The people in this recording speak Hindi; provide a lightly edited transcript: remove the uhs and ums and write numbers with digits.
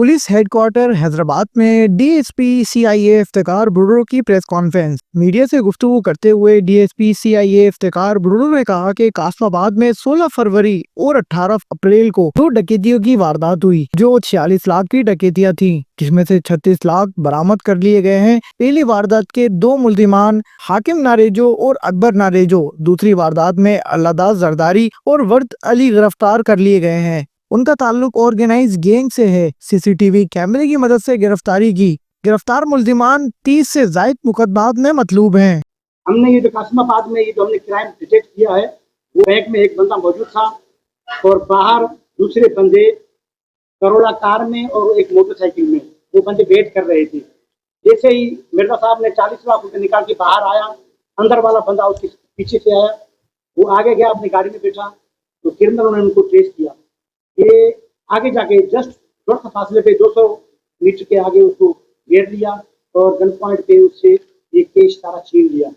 पुलिस हेडक्वार्टर हैदराबाद में डीएसपी सीआईए इफ्तिकार बुर्रो की प्रेस कॉन्फ्रेंस। मीडिया से गुफ्तगू करते हुए डीएसपी सीआईए इफ्तिकार बुर्रो ने कहा कि कासमाबाद में 16 फरवरी और 18 अप्रैल को 2 डकैतियों की वारदात हुई जो 46 लाख की डकैतियां थी, जिसमें से 36 लाख बरामद कर लिए गए हैं। पहली वारदात के 2 मुल्जिमान हाकिम नारेजो और अकबर नारेजो, दूसरी वारदात में अल्लादास जरदारी और वर्द अली गिरफ्तार कर लिए गए हैं। उनका ताल्लुक ऑर्गेनाइज गैंग से है। सीसीटीवी कैमरे की मदद से गिरफ्तारी की। गिरफ्तार मुल्जिमान 30 से ज्यादा मुकदमात में मतलूब हैं। हमने ये जो कासमाबाद में ये जो हमने क्राइम डिटेक्ट किया है, वो बैंक में एक बंदा मौजूद था और बाहर दूसरे बंदे करोड़ा कार में और एक मोटरसाइकिल में वो बंदे वेट कर रहे थे। जैसे ही मिर्जा साहब ने 40 लाख रुपए निकाल के बाहर आया, अंदर वाला बंदा उसके पीछे से आया, वो आगे गया, अपनी गाड़ी में बैठा, तो क्रिमिनलों ने उनको ट्रेस किया। ये आगे जाके जस्ट थोड़ा सा फासले पे 200 मीटर के आगे उसको घेर लिया और गन पॉइंट पे उससे ये केस सारा छीन लिया।